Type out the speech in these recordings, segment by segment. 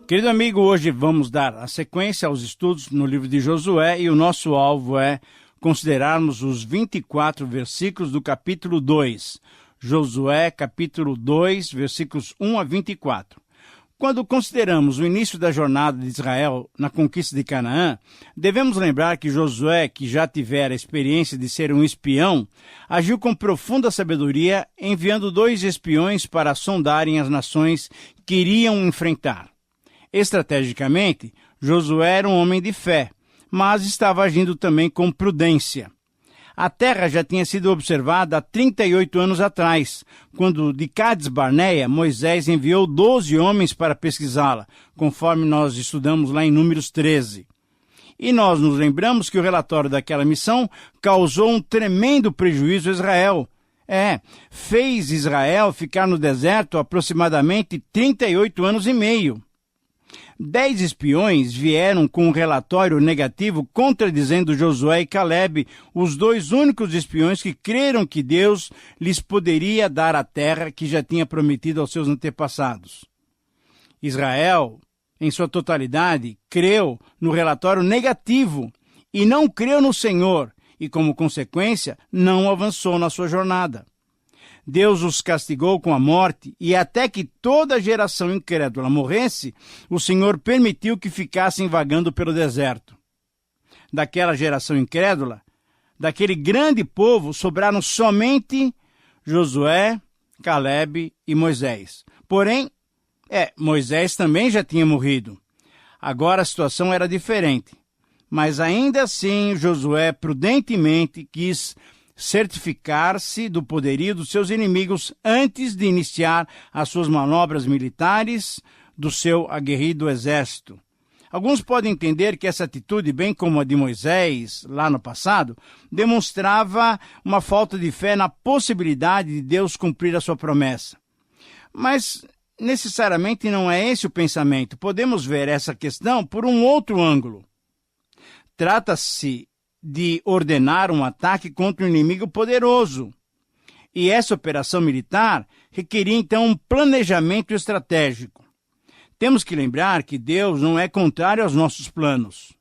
Querido amigo, hoje vamos dar a sequência aos estudos no livro de Josué e o nosso alvo é considerarmos os 24 versículos do capítulo 2. Josué, capítulo 2, versículos 1 a 24. Quando consideramos o início da jornada de Israel na conquista de Canaã, devemos lembrar que Josué, que já tivera a experiência de ser um espião, agiu com profunda sabedoria, enviando 2 espiões para sondarem as nações que iriam enfrentar. Estrategicamente, Josué era um homem de fé, mas estava agindo também com prudência. A terra já tinha sido observada há 38 anos atrás, quando de Cades Barneia, Moisés enviou 12 homens para pesquisá-la, conforme nós estudamos lá em Números 13. E nós nos lembramos que o relatório daquela missão causou um tremendo prejuízo a Israel. Fez Israel ficar no deserto aproximadamente 38 anos e meio. 10 espiões vieram com um relatório negativo contradizendo Josué e Calebe, os 2 únicos espiões que creram que Deus lhes poderia dar a terra que já tinha prometido aos seus antepassados. Israel, em sua totalidade, creu no relatório negativo e não creu no Senhor e, como consequência, não avançou na sua jornada. Deus os castigou com a morte, e até que toda a geração incrédula morresse, o Senhor permitiu que ficassem vagando pelo deserto. Daquela geração incrédula, daquele grande povo, sobraram somente Josué, Calebe e Moisés. Porém, Moisés também já tinha morrido. Agora a situação era diferente. Mas ainda assim, Josué prudentemente quis certificar-se do poderio dos seus inimigos antes de iniciar as suas manobras militares do seu aguerrido exército. Alguns podem entender que essa atitude, bem como a de Moisés, lá no passado, demonstrava uma falta de fé na possibilidade de Deus cumprir a sua promessa. Mas necessariamente não é esse o pensamento. Podemos ver essa questão por um outro ângulo. Trata-se de ordenar um ataque contra um inimigo poderoso. E essa operação militar requeria, então, um planejamento estratégico. Temos que lembrar que Deus não é contrário aos nossos planos.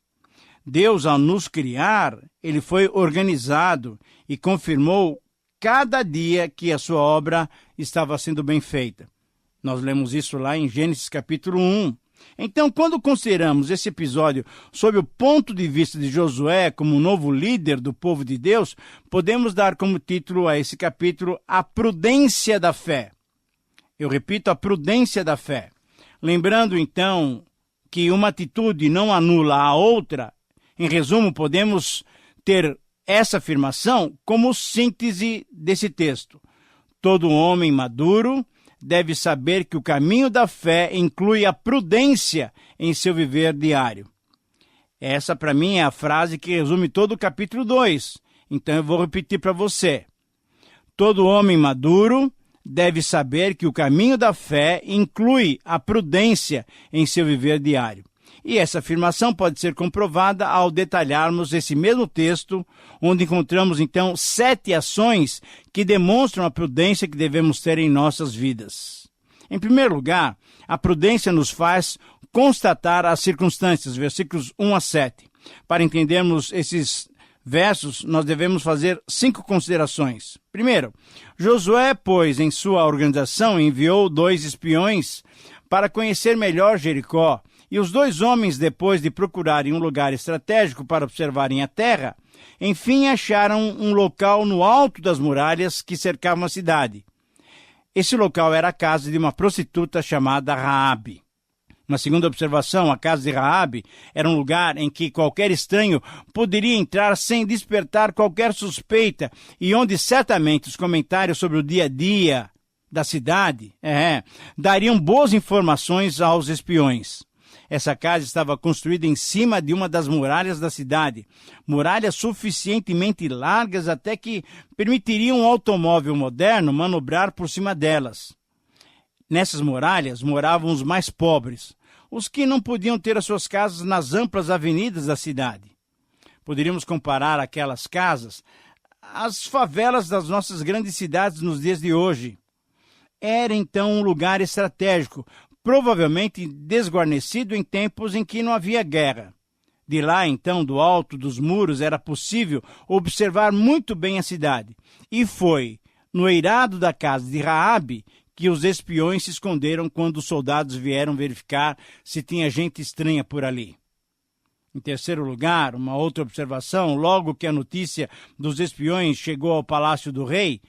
Deus, ao nos criar, ele foi organizado e confirmou cada dia que a sua obra estava sendo bem feita. Nós lemos isso lá em Gênesis capítulo 1. Então, quando consideramos esse episódio sob o ponto de vista de Josué como novo líder do povo de Deus, podemos dar como título a esse capítulo A Prudência da Fé. Eu repito, a prudência da fé. Lembrando, então, que uma atitude não anula a outra, em resumo, podemos ter essa afirmação como síntese desse texto. Todo homem maduro deve saber que o caminho da fé inclui a prudência em seu viver diário. Essa, para mim, é a frase que resume todo o capítulo 2. Então, eu vou repetir para você. Todo homem maduro deve saber que o caminho da fé inclui a prudência em seu viver diário. E essa afirmação pode ser comprovada ao detalharmos esse mesmo texto, onde encontramos, então, 7 ações que demonstram a prudência que devemos ter em nossas vidas. Em primeiro lugar, a prudência nos faz constatar as circunstâncias, versículos 1 a 7. Para entendermos esses versos, nós devemos fazer 5 considerações. Primeiro, Josué, pois, em sua organização, enviou 2 espiões para conhecer melhor Jericó. E os 2 homens, depois de procurarem um lugar estratégico para observarem a terra, enfim acharam um local no alto das muralhas que cercavam a cidade. Esse local era a casa de uma prostituta chamada Raabe. Uma segunda observação, a casa de Raabe era um lugar em que qualquer estranho poderia entrar sem despertar qualquer suspeita e onde certamente os comentários sobre o dia a dia da cidade dariam boas informações aos espiões. Essa casa estava construída em cima de uma das muralhas da cidade, muralhas suficientemente largas até que permitiriam um automóvel moderno manobrar por cima delas. Nessas muralhas moravam os mais pobres, os que não podiam ter as suas casas nas amplas avenidas da cidade. Poderíamos comparar aquelas casas às favelas das nossas grandes cidades nos dias de hoje. Era então um lugar estratégico, provavelmente desguarnecido em tempos em que não havia guerra. De lá, então, do alto dos muros, era possível observar muito bem a cidade. E foi no eirado da casa de Raabe que os espiões se esconderam quando os soldados vieram verificar se tinha gente estranha por ali. Em terceiro lugar, uma outra observação, logo que a notícia dos espiões chegou ao palácio do rei,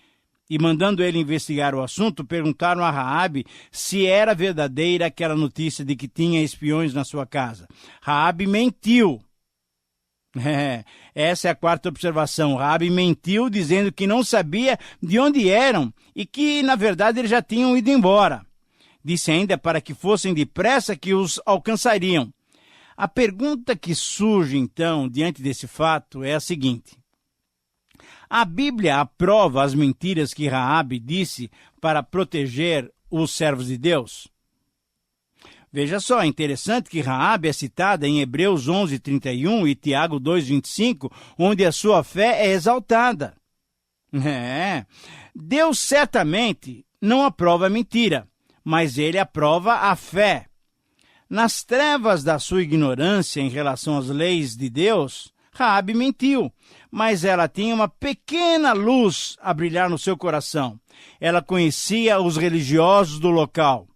e mandando ele investigar o assunto, perguntaram a Raabe se era verdadeira aquela notícia de que tinha espiões na sua casa. Raabe mentiu. Essa é a quarta observação. Raabe mentiu dizendo que não sabia de onde eram e que, na verdade, eles já tinham ido embora. Disse ainda para que fossem depressa que os alcançariam. A pergunta que surge, então, diante desse fato é a seguinte: a Bíblia aprova as mentiras que Raabe disse para proteger os servos de Deus? Veja só, é interessante que Raabe é citada em Hebreus 11:31 e Tiago 2:25, onde a sua fé é exaltada. Deus certamente não aprova a mentira, mas ele aprova a fé. Nas trevas da sua ignorância em relação às leis de Deus, Raabe mentiu, mas ela tinha uma pequena luz a brilhar no seu coração. Ela conhecia os religiosos do local.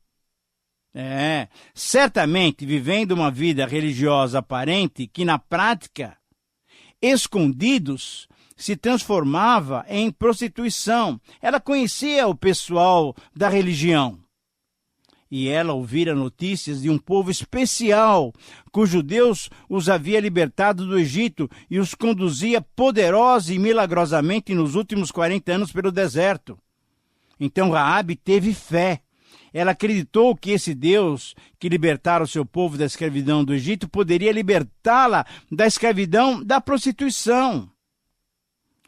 Certamente vivendo uma vida religiosa aparente que, na prática, escondidos, se transformava em prostituição. Ela conhecia o pessoal da religião. E ela ouvira notícias de um povo especial, cujo Deus os havia libertado do Egito e os conduzia poderosa e milagrosamente nos últimos 40 anos pelo deserto. Então Raabe teve fé. Ela acreditou que esse Deus que libertara o seu povo da escravidão do Egito poderia libertá-la da escravidão da prostituição.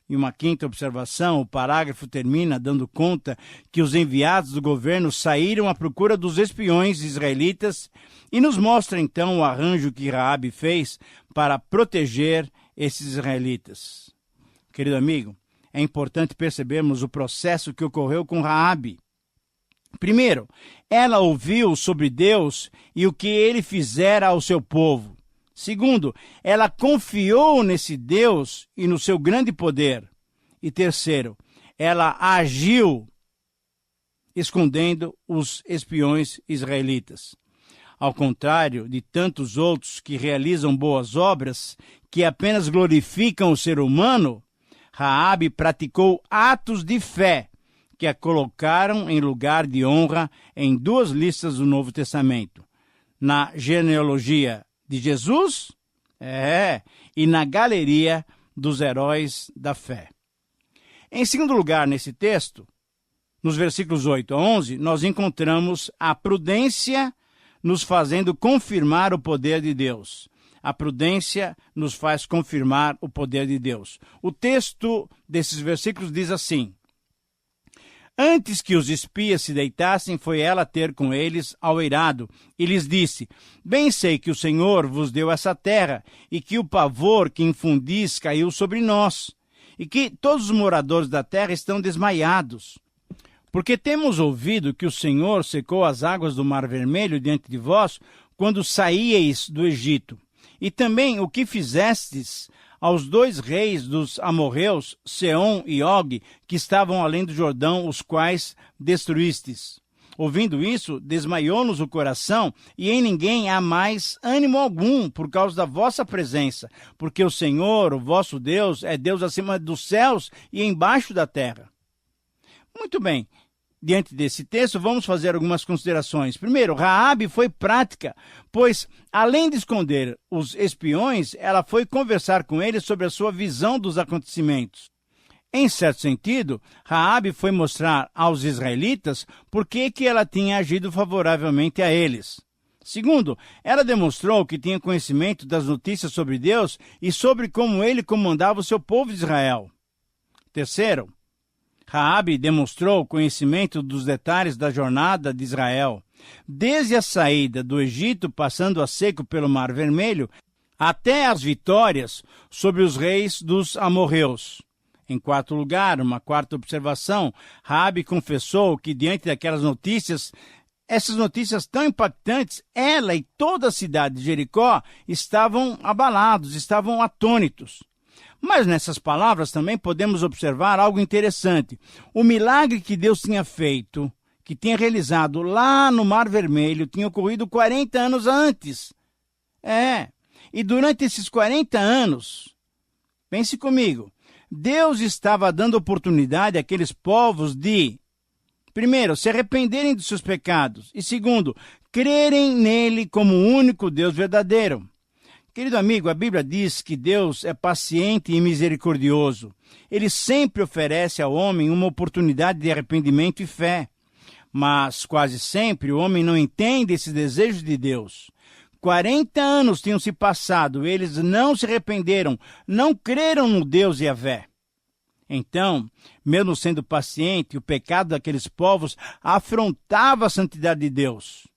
E uma quinta observação, o parágrafo termina dando conta que os enviados do governo saíram à procura dos espiões israelitas e nos mostra então o arranjo que Raabe fez para proteger esses israelitas. Querido amigo, é importante percebermos o processo que ocorreu com Raabe. Primeiro, ela ouviu sobre Deus e o que ele fizera ao seu povo. Segundo, ela confiou nesse Deus e no seu grande poder. E terceiro, ela agiu escondendo os espiões israelitas. Ao contrário de tantos outros que realizam boas obras, que apenas glorificam o ser humano, Raabe praticou atos de fé que a colocaram em lugar de honra em duas listas do Novo Testamento: na genealogia de Jesus e na galeria dos heróis da fé. Em segundo lugar, nesse texto, nos versículos 8 a 11, nós encontramos a prudência nos fazendo confirmar o poder de Deus. A prudência nos faz confirmar o poder de Deus. O texto desses versículos diz assim: antes que os espias se deitassem, foi ela ter com eles ao eirado, e lhes disse: bem sei que o Senhor vos deu essa terra, e que o pavor que infundis caiu sobre nós, e que todos os moradores da terra estão desmaiados. Porque temos ouvido que o Senhor secou as águas do Mar Vermelho diante de vós, quando saíeis do Egito. E também o que fizestes aos dois reis dos amorreus, Seom e Og, que estavam além do Jordão, os quais destruístes. Ouvindo isso, desmaiou-nos o coração, e em ninguém há mais ânimo algum por causa da vossa presença, porque o Senhor, o vosso Deus, é Deus acima dos céus e embaixo da terra. Muito bem. Diante desse texto, vamos fazer algumas considerações. Primeiro, Raabe foi prática, pois, além de esconder os espiões, ela foi conversar com eles sobre a sua visão dos acontecimentos. Em certo sentido, Raabe foi mostrar aos israelitas por que ela tinha agido favoravelmente a eles. Segundo, ela demonstrou que tinha conhecimento das notícias sobre Deus e sobre como ele comandava o seu povo de Israel. Terceiro, Raabe demonstrou conhecimento dos detalhes da jornada de Israel, desde a saída do Egito, passando a seco pelo Mar Vermelho, até as vitórias sobre os reis dos amorreus. Em quarto lugar, uma quarta observação, Raabe confessou que, diante daquelas notícias essas notícias tão impactantes, ela e toda a cidade de Jericó estavam abalados, estavam atônitos. Mas nessas palavras também podemos observar algo interessante. O milagre que Deus tinha feito, que tinha realizado lá no Mar Vermelho, tinha ocorrido 40 anos antes. E durante esses 40 anos, pense comigo, Deus estava dando oportunidade àqueles povos de, primeiro, se arrependerem dos seus pecados e, segundo, crerem nele como o único Deus verdadeiro. Querido amigo, a Bíblia diz que Deus é paciente e misericordioso. Ele sempre oferece ao homem uma oportunidade de arrependimento e fé. Mas quase sempre o homem não entende esse desejo de Deus. 40 anos tinham se passado, eles não se arrependeram, não creram no Deus Yahvé. Então, mesmo sendo paciente, o pecado daqueles povos afrontava a santidade de Deus.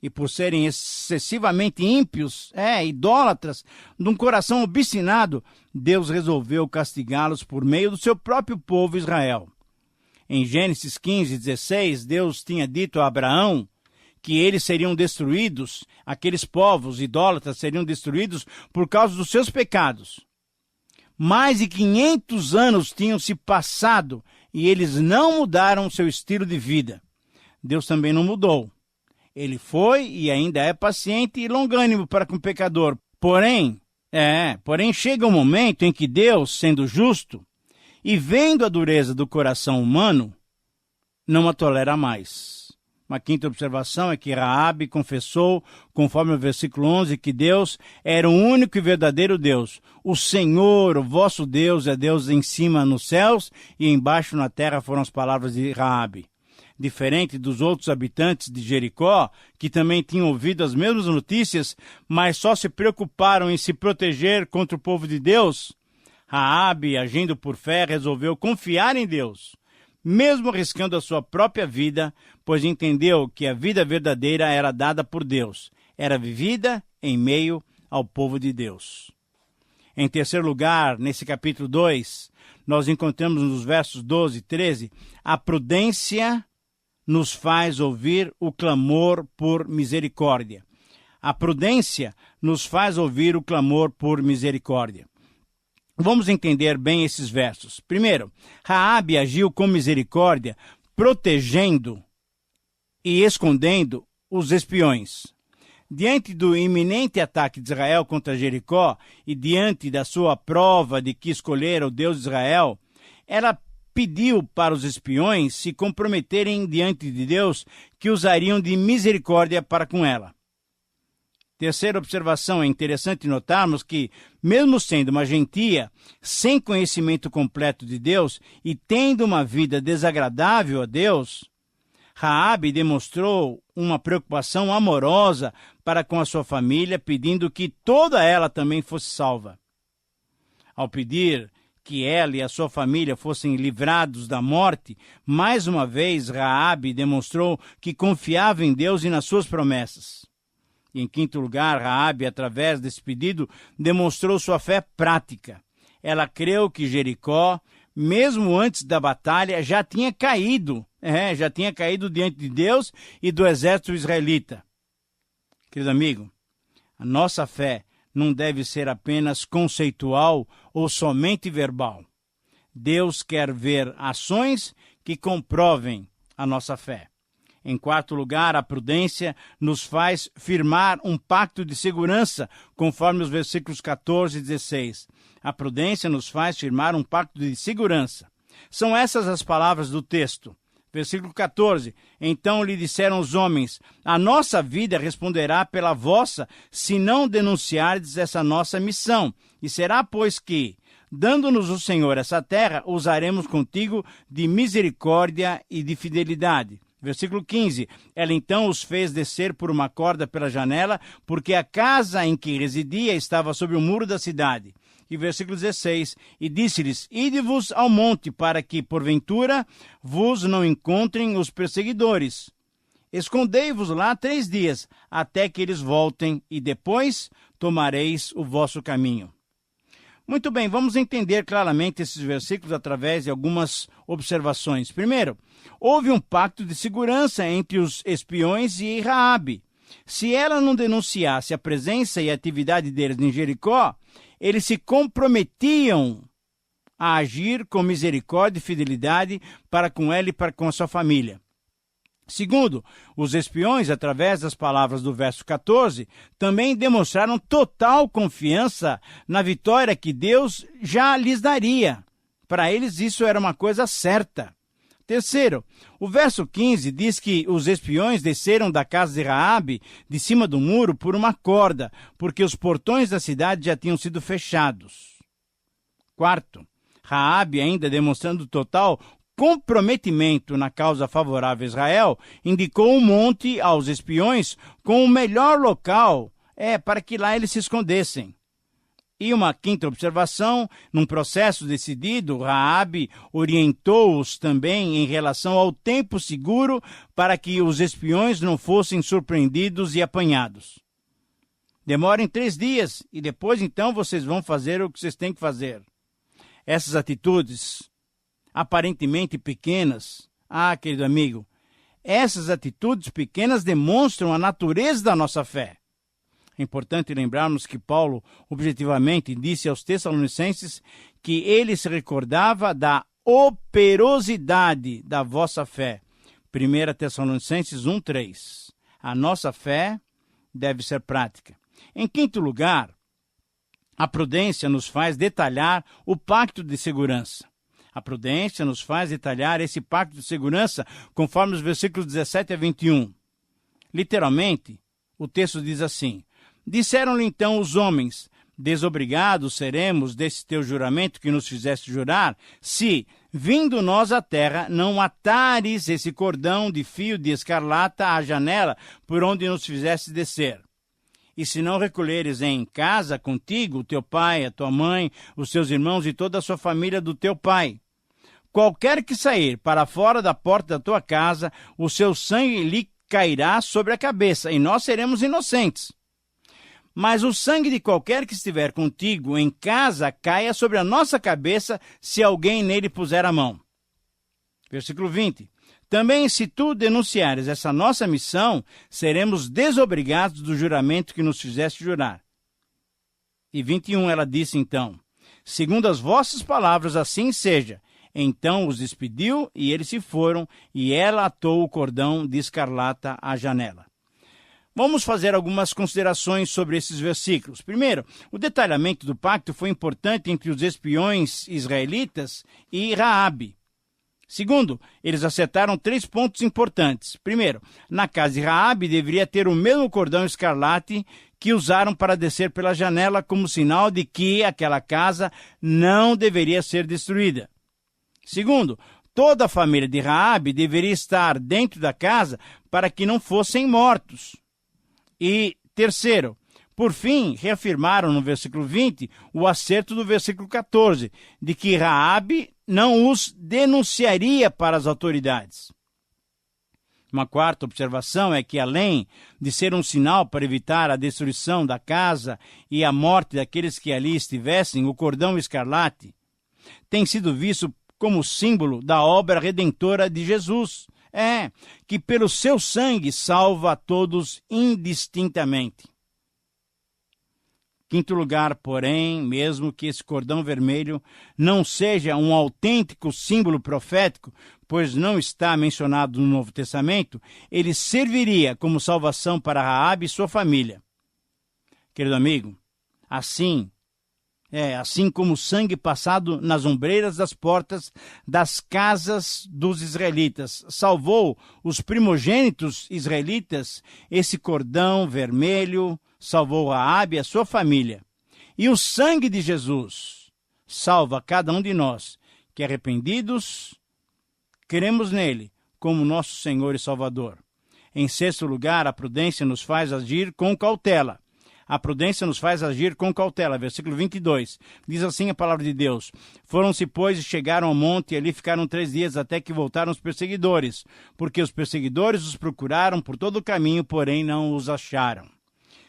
E por serem excessivamente ímpios, idólatras, de um coração obstinado, Deus resolveu castigá-los por meio do seu próprio povo Israel. Em Gênesis 15:16, Deus tinha dito a Abraão que eles seriam destruídos, aqueles povos idólatras seriam destruídos por causa dos seus pecados. Mais de 500 anos tinham se passado e eles não mudaram seu estilo de vida. Deus também não mudou. Ele foi e ainda é paciente e longânimo para com o pecador. Porém chega um momento em que Deus, sendo justo e vendo a dureza do coração humano, não a tolera mais. Uma quinta observação é que Raabe confessou, conforme o versículo 11, que Deus era o único e verdadeiro Deus. O Senhor, o vosso Deus, é Deus em cima nos céus e embaixo na terra, foram as palavras de Raabe. Diferente dos outros habitantes de Jericó, que também tinham ouvido as mesmas notícias, mas só se preocuparam em se proteger contra o povo de Deus, Raabe, agindo por fé, resolveu confiar em Deus, mesmo arriscando a sua própria vida, pois entendeu que a vida verdadeira era dada por Deus, era vivida em meio ao povo de Deus. Em terceiro lugar, nesse capítulo 2, nós encontramos nos versos 12 e 13, a prudência nos faz ouvir o clamor por misericórdia. A prudência nos faz ouvir o clamor por misericórdia. Vamos entender bem esses versos. Primeiro, Raabe agiu com misericórdia, protegendo e escondendo os espiões. Diante do iminente ataque de Israel contra Jericó e diante da sua prova de que escolhera o Deus de Israel, ela pediu para os espiões se comprometerem diante de Deus que usariam de misericórdia para com ela. Terceira observação, é interessante notarmos que, mesmo sendo uma gentia, sem conhecimento completo de Deus e tendo uma vida desagradável a Deus, Raabe demonstrou uma preocupação amorosa para com a sua família, pedindo que toda ela também fosse salva. Ao pedir que ela e a sua família fossem livrados da morte, mais uma vez Raabe demonstrou que confiava em Deus e nas suas promessas. E em quinto lugar, Raabe, através desse pedido, demonstrou sua fé prática. Ela creu que Jericó, mesmo antes da batalha, já tinha caído diante de Deus e do exército israelita. Querido amigo, a nossa fé não deve ser apenas conceitual ou somente verbal. Deus quer ver ações que comprovem a nossa fé. Em quarto lugar, a prudência nos faz firmar um pacto de segurança, conforme os versículos 14 e 16. A prudência nos faz firmar um pacto de segurança. São essas as palavras do texto. Versículo 14. Então lhe disseram os homens: a nossa vida responderá pela vossa, se não denunciardes essa nossa missão. E será, pois, que, dando-nos o Senhor essa terra, usaremos contigo de misericórdia e de fidelidade. Versículo 15. Ela então os fez descer por uma corda pela janela, porque a casa em que residia estava sobre o muro da cidade. E versículo 16, e disse-lhes: ide-vos ao monte, para que, porventura, vos não encontrem os perseguidores. Escondei-vos lá 3 dias, até que eles voltem, e depois tomareis o vosso caminho. Muito bem, vamos entender claramente esses versículos através de algumas observações. Primeiro, houve um pacto de segurança entre os espiões e Raabe. Se ela não denunciasse a presença e a atividade deles em Jericó, eles se comprometiam a agir com misericórdia e fidelidade para com ela e para com a sua família. Segundo, os espiões, através das palavras do verso 14, também demonstraram total confiança na vitória que Deus já lhes daria. Para eles isso era uma coisa certa. Terceiro, o verso 15 diz que os espiões desceram da casa de Raabe, de cima do muro, por uma corda, porque os portões da cidade já tinham sido fechados. Quarto, Raabe, ainda demonstrando total comprometimento na causa favorável a Israel, indicou um monte aos espiões como o melhor local para que lá eles se escondessem. E uma quinta observação, num processo decidido, Raabe orientou-os também em relação ao tempo seguro para que os espiões não fossem surpreendidos e apanhados. Demorem 3 dias e depois então vocês vão fazer o que vocês têm que fazer. Essas atitudes aparentemente pequenas, querido amigo, essas atitudes pequenas demonstram a natureza da nossa fé. É importante lembrarmos que Paulo objetivamente disse aos Tessalonicenses que ele se recordava da operosidade da vossa fé. 1 Tessalonicenses 1:3. A nossa fé deve ser prática. Em quinto lugar, a prudência nos faz detalhar o pacto de segurança. A prudência nos faz detalhar esse pacto de segurança conforme os versículos 17 a 21. Literalmente, o texto diz assim: disseram-lhe então os homens: desobrigados seremos desse teu juramento que nos fizeste jurar, se, vindo nós à terra, não atares esse cordão de fio de escarlata à janela por onde nos fizeste descer. E se não recolheres em casa contigo o teu pai, a tua mãe, os teus irmãos e toda a sua família do teu pai, qualquer que sair para fora da porta da tua casa, o seu sangue lhe cairá sobre a cabeça, e nós seremos inocentes. Mas o sangue de qualquer que estiver contigo em casa caia sobre a nossa cabeça, se alguém nele puser a mão. Versículo 20. Também, se tu denunciares essa nossa missão, seremos desobrigados do juramento que nos fizeste jurar. E 21, ela disse então: segundo as vossas palavras, assim seja. Então os despediu, e eles se foram, e ela atou o cordão de escarlata à janela. Vamos fazer algumas considerações sobre esses versículos. Primeiro, o detalhamento do pacto foi importante entre os espiões israelitas e Raabe. Segundo, eles acertaram 3 pontos importantes. Primeiro, na casa de Raabe deveria ter o mesmo cordão escarlate que usaram para descer pela janela como sinal de que aquela casa não deveria ser destruída. Segundo, toda a família de Raabe deveria estar dentro da casa para que não fossem mortos. E terceiro, por fim, reafirmaram no versículo 20 o acerto do versículo 14, de que Raabe não os denunciaria para as autoridades. Uma quarta observação é que, além de ser um sinal para evitar a destruição da casa e a morte daqueles que ali estivessem, o cordão escarlate tem sido visto como símbolo da obra redentora de Jesus. Que pelo seu sangue salva a todos indistintamente. Quinto lugar, porém, mesmo que esse cordão vermelho não seja um autêntico símbolo profético, pois não está mencionado no Novo Testamento, ele serviria como salvação para Raabe e sua família. Querido amigo, assim como o sangue passado nas ombreiras das portas das casas dos israelitas salvou os primogênitos israelitas, esse cordão vermelho salvou Raabe e a sua família. E o sangue de Jesus salva cada um de nós, que arrependidos, cremos nele como nosso Senhor e Salvador. Em sexto lugar, a prudência nos faz agir com cautela. A prudência nos faz agir com cautela. Versículo 22. Diz assim a palavra de Deus: foram-se, pois, e chegaram ao monte, e ali ficaram 3 dias, até que voltaram os perseguidores, porque os perseguidores os procuraram por todo o caminho, porém não os acharam.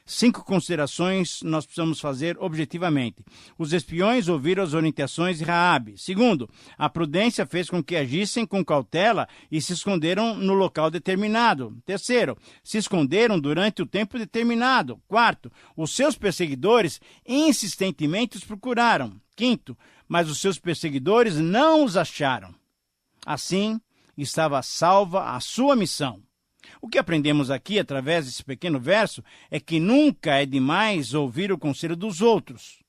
5 considerações nós precisamos fazer objetivamente. Os espiões ouviram as orientações de Raabe. Segundo, a prudência fez com que agissem com cautela e se esconderam no local determinado. Terceiro, se esconderam durante o tempo determinado. Quarto, os seus perseguidores insistentemente os procuraram. Quinto, mas os seus perseguidores não os acharam. Assim, estava salva a sua missão. O que aprendemos aqui, através desse pequeno verso, é que nunca é demais ouvir o conselho dos outros.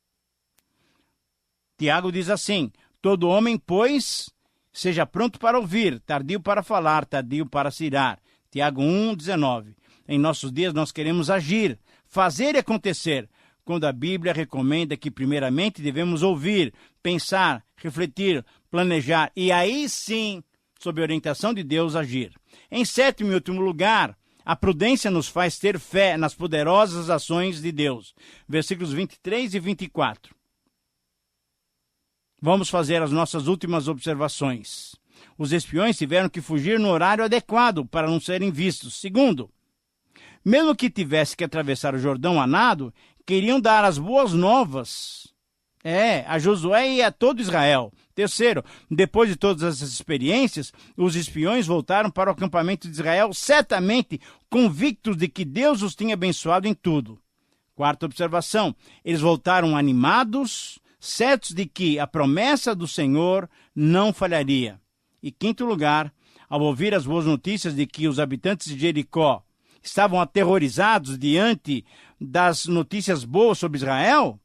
Tiago diz assim: todo homem, pois, seja pronto para ouvir, tardio para falar, tardio para se irar. Tiago 1,19. Em nossos dias nós queremos agir, fazer e acontecer, quando a Bíblia recomenda que primeiramente devemos ouvir, pensar, refletir, planejar e aí sim, sob a orientação de Deus, agir. Em sétimo e último lugar, a prudência nos faz ter fé nas poderosas ações de Deus. Versículos 23 e 24. Vamos fazer as nossas últimas observações. Os espiões tiveram que fugir no horário adequado para não serem vistos. Segundo, mesmo que tivesse que atravessar o Jordão a nado, queriam dar as boas novas a Josué e a todo Israel. Terceiro, depois de todas essas experiências, os espiões voltaram para o acampamento de Israel, certamente convictos de que Deus os tinha abençoado em tudo. Quarta observação, eles voltaram animados, certos de que a promessa do Senhor não falharia. E quinto lugar, ao ouvir as boas notícias de que os habitantes de Jericó estavam aterrorizados diante das notícias boas sobre Israel,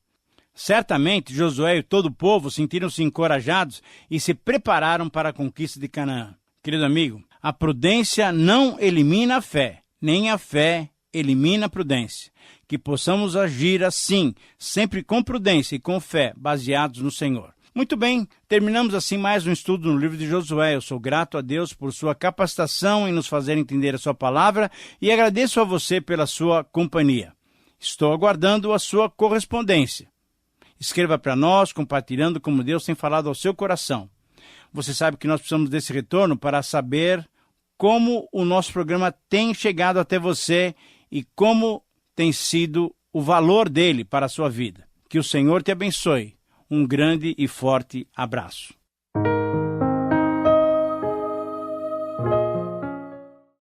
certamente Josué e todo o povo sentiram-se encorajados e se prepararam para a conquista de Canaã. Querido amigo, a prudência não elimina a fé, nem a fé elimina a prudência. Que possamos agir assim, sempre com prudência e com fé, baseados no Senhor. Muito bem, terminamos assim mais um estudo no livro de Josué. Eu sou grato a Deus por sua capacitação em nos fazer entender a sua palavra e agradeço a você pela sua companhia. Estou aguardando a sua correspondência. Escreva para nós, compartilhando como Deus tem falado ao seu coração. Você sabe que nós precisamos desse retorno para saber como o nosso programa tem chegado até você e como tem sido o valor dele para a sua vida. Que o Senhor te abençoe. Um grande e forte abraço.